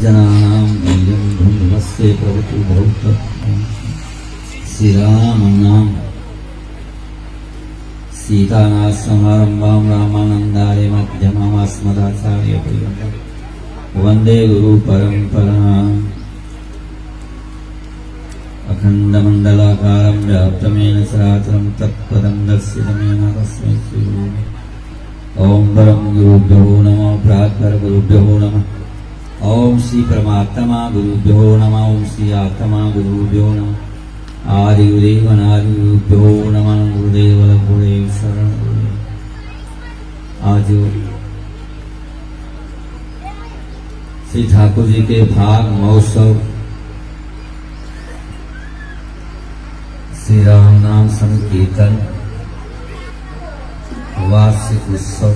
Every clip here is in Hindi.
जनानां धैर्यं धूमस्य प्रभुति भौत श्री राम नाम सीतानाथसमारम्भां रामानन्दाय मध्यमामस्मदाचार्यपर्यन्तं वन्दे गुरुपरम्पराम् अखण्डमण्डलाकारं व्याप्तमेन सराचरं तत्पदं दर्शितमेन तस्मै श्रीगुरुवे ओम परम गुरुभ्यो नमः प्रातः गुरुभ्यो नमः ओम श्री परमात्मा गुरुभ्यो नमः ओम श्री आत्मा गुरुभ्यो नमः आदि गुरुदेव अनादि गुरुभ्यो नमः गुरुदेव गुरुदेव शरण गुरुदेव। आज श्री ठाकुर जी के भाग महोत्सव श्री राम नाम संकीर्तन वार्षिक उत्सव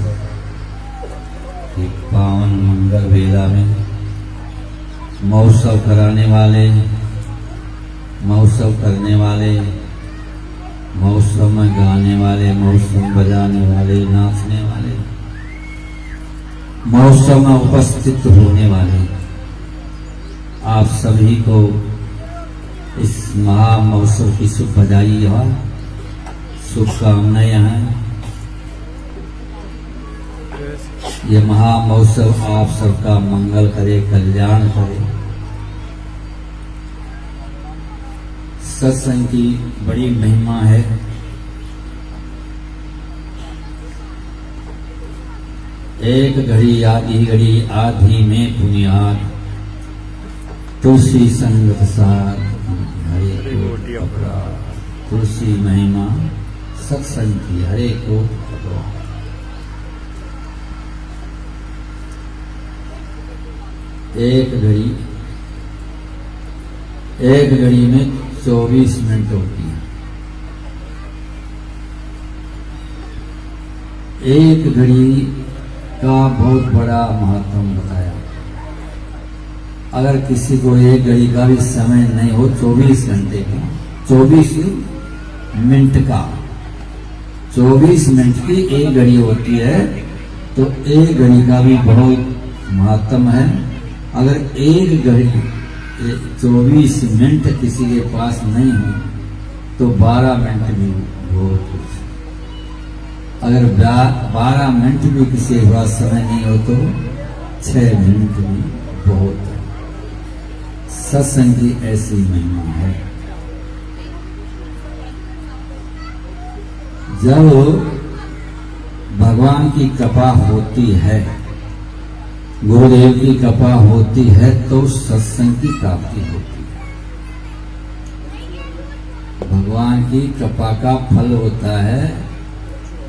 की पावन मंगल वेला में महोत्सव कराने वाले, महोत्सव करने वाले, महोत्सव में गाने वाले, महोत्सव बजाने वाले, नाचने वाले, महोत्सव में उपस्थित होने वाले आप सभी को इस महा महोत्सव की शुभ बधाई और शुभकामनाएं हैं। ये महा महोत्सव आप सबका मंगल करे, कल्याण करे। सत्संग की बड़ी महिमा है। एक घड़ी आधी घड़ी आधी में बुनियाद तुलसी संगत सार हरे को अपराध। तुलसी महिमा सत्संग की हरे को अपराध। एक घड़ी में 24 मिनट होती है। एक घड़ी का बहुत बड़ा महत्व बताया। अगर किसी को एक घड़ी का भी समय नहीं हो, 24 घंटे का, 24 मिनट का, 24 मिनट की एक घड़ी होती है, तो एक घड़ी का भी बहुत महत्व है। अगर एक घड़ी 24 मिनट किसी के पास नहीं हो तो 12 मिनट भी बहुत कुछ। अगर 12 मिनट भी किसी के पास समय नहीं हो तो 6 मिनट भी बहुत है। सत्संग की ऐसी महिमा है। जब भगवान की कृपा होती है, गुरुदेव की कृपा होती है, तो सत्संग की प्राप्ति होती है। भगवान की कृपा का फल होता है,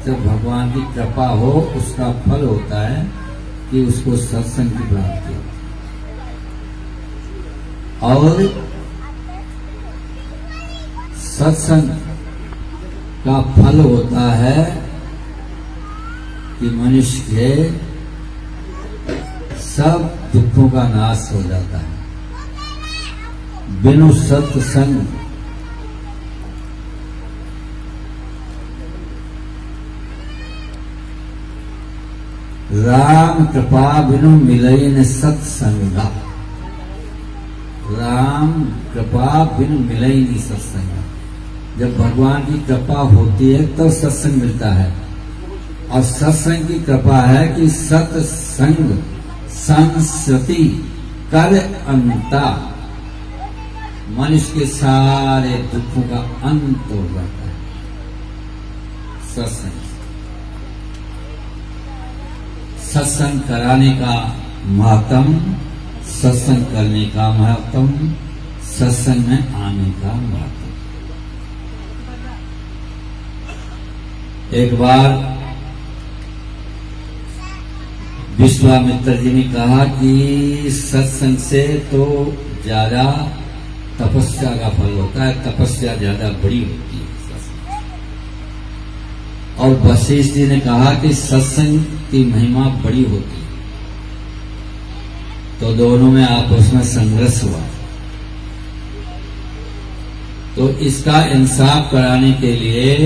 जब भगवान की कृपा हो उसका फल होता है कि उसको सत्संग की प्राप्ति होती है। और सत्संग का फल होता है कि मनुष्य के सब दुखों का नाश हो जाता है। बिनु सत्संग राम कृपा बिनु मिलई न सत्संगा। राम कृपा बिनु मिलई नहीं सत्संगा। जब भगवान की कृपा होती है तब सत्संग मिलता है। और सत्संग की कृपा है कि सत्संग संस्कृति कर अंता, मनुष्य के सारे दुखों का अंत हो जाता है। सत्संग कराने का महत्व, सत्संग करने का महत्व, सत्संग में आने का महत्व। एक बार विश्वामित्र जी ने कहा कि सत्संग से तो ज्यादा तपस्या का फल होता है, तपस्या ज्यादा बड़ी होती है। और वशिष्ठ जी ने कहा कि सत्संग की महिमा बड़ी होती है। तो दोनों में आपस में संघर्ष हुआ। तो इसका इंसाफ कराने के लिए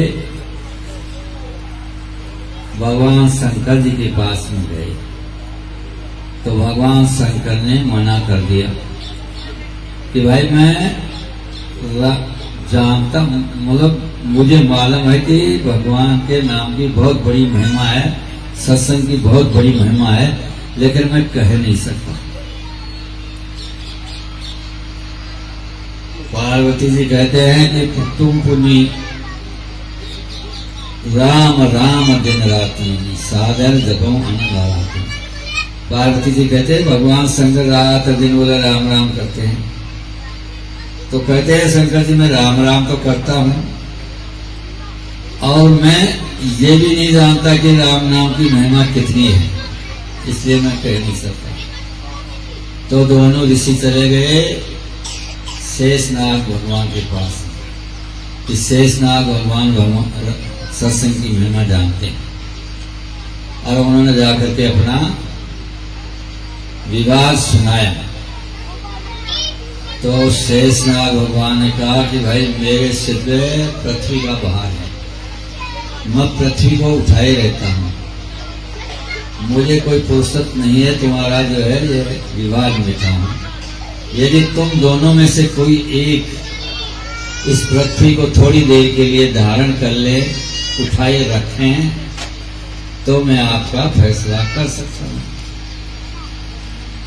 भगवान शंकर जी के पास में गए। तो भगवान शंकर ने मना कर दिया कि भाई मैं जानता हूं, मतलब मुझे मालूम है कि भगवान के नाम की बहुत बड़ी महिमा है, सत्संग की बहुत बड़ी महिमा है, लेकिन मैं कह नहीं सकता। पार्वती जी कहते हैं कि तुम पुनी राम राम दिन राति सादर जपो अनगाराती। पार्वती जी कहते हैं भगवान शंकर रात दिन बोले राम राम करते हैं, तो कहते हैं शंकर जी मैं राम राम तो करता हूं और मैं ये भी नहीं जानता कि राम नाम की महिमा कितनी है, इसलिए मैं कह नहीं सकता। तो दोनों ऋषि चले गए शेषनाग भगवान के पास। इस शेषनाग भगवान सत्संग की महिमा जानते हैं और उन्होंने जाकर के अपना विवाद सुनाया। तो शेषनाग भगवान ने कहा कि भाई मेरे सिर पे पृथ्वी का भार है, मैं पृथ्वी को उठाए रहता हूं, मुझे कोई फुर्सत नहीं है तुम्हारा जो है ये विवाद मिटाऊं। यदि तुम दोनों में से कोई एक इस पृथ्वी को थोड़ी देर के लिए धारण कर ले, उठाए रखें, तो मैं आपका फैसला कर सकता हूं।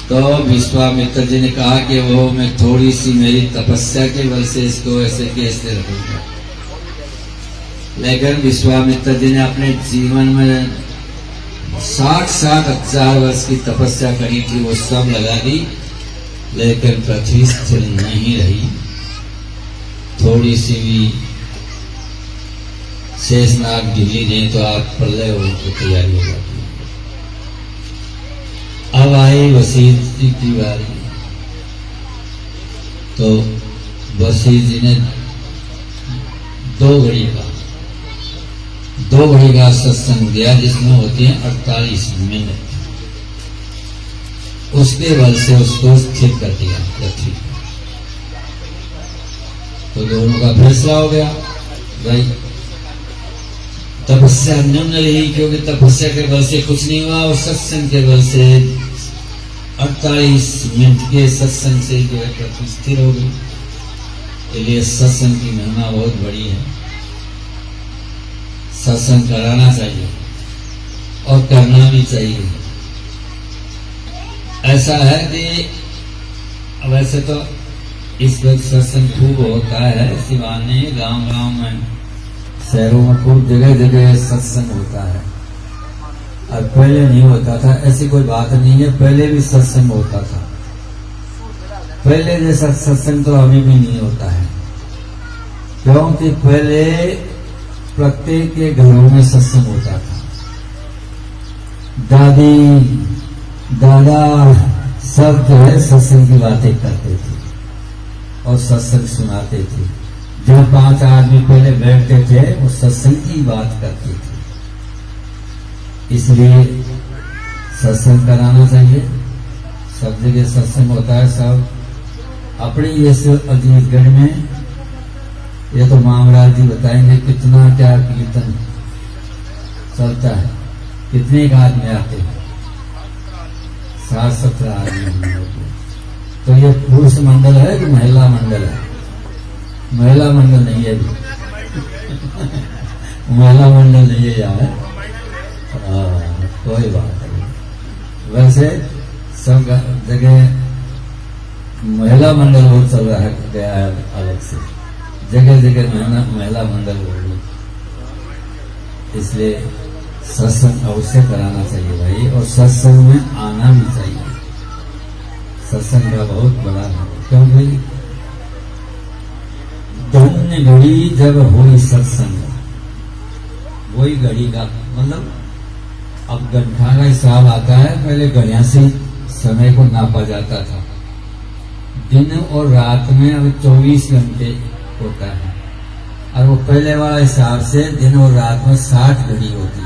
तो विश्वामित्र जी ने कहा कि वो मैं थोड़ी सी मेरी तपस्या के बल से इसको ऐसे कैसे रखूंगा। लेकिन विश्वामित्र जी ने अपने जीवन में 60,000 वर्ष की तपस्या करी थी, वो सब लगा दी, लेकिन पृथ्वी स्थिर नहीं रही। थोड़ी सी भी शेषनाग ढीली नहीं तो आप प्रलय होने की तैयारी हो जाती है। अब आई वशिष्ठ जी की बारी, तो वशिष्ठ जी ने 2 घड़ी का सत्संग दिया जिसमें होती है 48 मिनट। उसके बल से उसको स्थिर कर दिया पृथ्वी। तो दोनों का फैसला हो गया, भाई तपस्या निम्न रही, क्योंकि तपस्या के बल से कुछ नहीं हुआ और सत्संग के बल से 48 मिनट के सत्संग से जो है पृथ्वी स्थिर हो गई। इसलिए सत्संग की महिमा बहुत बड़ी है, सत्संग कराना चाहिए और करना भी चाहिए। ऐसा है कि वैसे तो इस वक्त सत्संग खूब होता है, सिवाने गांव में शहरों में खूब जगह जगह सत्संग होता है, और पहले नहीं होता था। ऐसी कोई बात नहीं है, पहले भी सत्संग होता था। पहले जैसा सत्संग तो अभी भी नहीं होता है, क्योंकि पहले प्रत्येक के घरों में सत्संग होता था। दादी दादा सब जो है सत्संग की बातें करते थे और सत्संग सुनाते थे। जब 5 आदमी पहले बैठते थे वो सत्संग की बात करते थे। इसलिए सत्संग कराना चाहिए। सब जगह सत्संग होता है। सब अपने ये अजीतगढ़ में ये तो मामराज जी बताएंगे कितना क्या कीर्तन चलता है, कितने आदमी आते हैं, 60-70 आदमी होते। तो ये पुरुष मंडल है कि महिला मंडल है? महिला मंडल नहीं है महिला मंडल नहीं है यार। कोई बात नहीं। वैसे सब जगह महिला मंडल वो चल रहा है, गया है अलग से, जगह जगह महिला मंडल हो रही। इसलिए सत्संग अवश्य कराना चाहिए भाई, और सत्संग में आना भी चाहिए। सत्संग का बहुत बड़ा है, क्योंकि धन्य घड़ी जब हुई सत्संग, वही घड़ी का मतलब अब घंटा का हिसाब आता है। पहले घड़िया से समय को नापा जाता था। दिन और रात में अब 24 घंटे होता है, और वो पहले वाला हिसाब से दिन और रात में 60 घड़ी होती थी।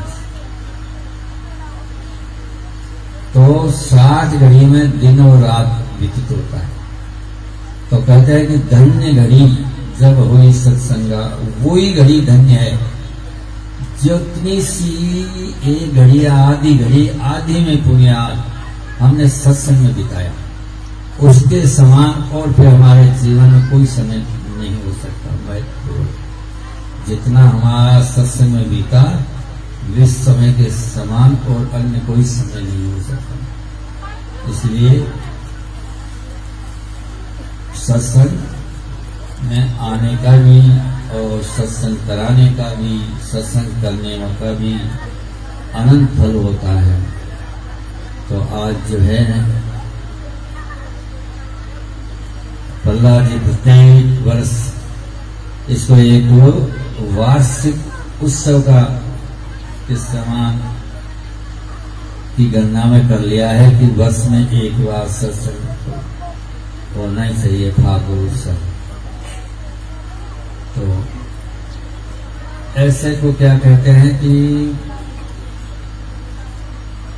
तो 60 घड़ी में दिन और रात व्यतीत होता है। तो कहते हैं कि धन्य घड़ी जब हुई सत्संगा, वही घड़ी धन्य है। जितनी सी एक घड़ी आधी में पुण्यात हमने सत्संग में बिताया, उसके समान और फिर हमारे जीवन में कोई समय नहीं हो सकता। मैं जितना हमारा सत्संग में बीता, इस समय के समान और अन्य कोई समय नहीं हो सकता। इसलिए सत्संग में आने का भी और सत्संग कराने का भी, सत्संग करने का भी अनंत फल होता है। तो आज जो है प्रहलाद जी प्रत्येक वर्ष इसको एक वार्षिक उत्सव का के समान की गणना में कर लिया है कि वर्ष में एक बार सत्संग होना ही चाहिए, फागुन उत्सव। तो ऐसे को क्या कहते हैं कि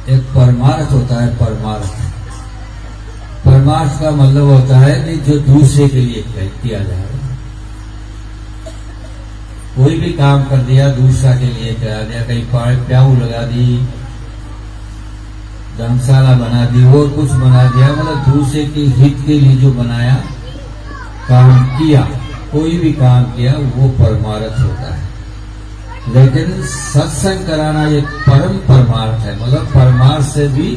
एक परमार्थ होता है। परमार्थ का मतलब होता है कि जो दूसरे के लिए किया जा रहा है। कोई भी काम कर दिया, दूसरा के लिए करा दिया, कहीं प्याऊ लगा दी, धर्मशाला बना दी, और कुछ बना दिया, मतलब दूसरे के हित के लिए जो बनाया, काम किया, कोई भी काम किया, वो परमार्थ होता है। लेकिन सत्संग कराना ये परम परमार्थ है, मतलब परमार्थ से भी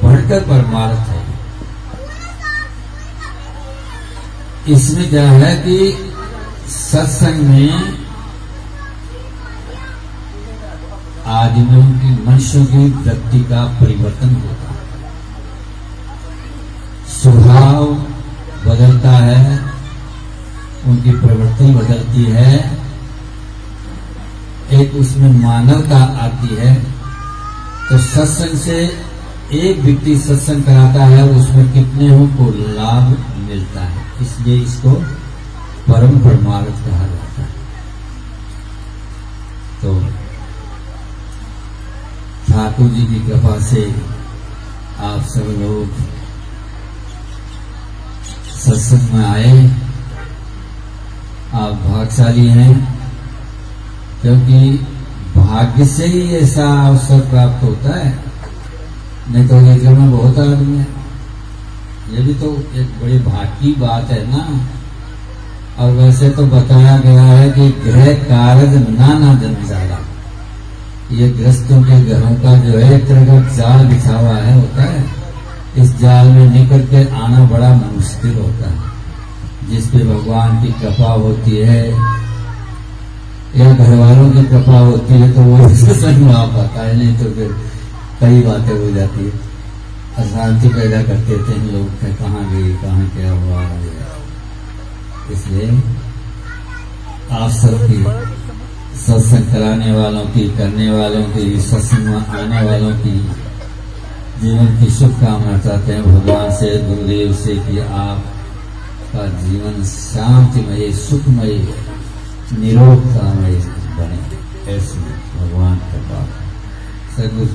बढ़कर परमार्थ है। इसमें क्या है कि सत्संग में आदमियों की, मनुष्यों की वृत्ति का परिवर्तन होता है, स्वभाव बदलता है, उनकी प्रवृत्ति बदलती है, एक उसमें मानवता आती है। तो सत्संग से एक व्यक्ति सत्संग कराता है, उसमें कितने को लाभ मिलता है, इसलिए इसको परम परमार्थ कहा जाता है। तो ठाकुर जी की कृपा से आप सब लोग सत्संग में आए, आप भाग्यशाली हैं, क्योंकि भाग्य से ही ऐसा अवसर प्राप्त होता है। नहीं तो ये घर में बहुत आदमी है, ये भी तो एक बड़ी भाग्य की बात है ना। और वैसे तो बताया गया है कि गृह कारज नाना जंजाला, ये गृहस्थों के घरों का जो है एक तरह का जाल बिछा हुआ है, होता है। इस जाल में निकल के आना बड़ा मुश्किल होता है। जिस पे भगवान की कृपा होती है या घर वालों की कृपा होती है तो वो सत्संग में आ पाता है, नहीं तो फिर कई बातें हो जाती है, अशांति पैदा कर देते हैं लोग, कहाँ गए, कहाँ क्या हुआ। इसलिए आप सबकी, सत्संग कराने वालों की, करने वालों की, सत्संग में आने वालों की जीवन की शुभकामना चाहते हैं भगवान से, गुरुदेव से, कि आपका जीवन शांतिमय, सुखमय, निरोगतामय बने। ऐसी भगवान का बात सदगुरु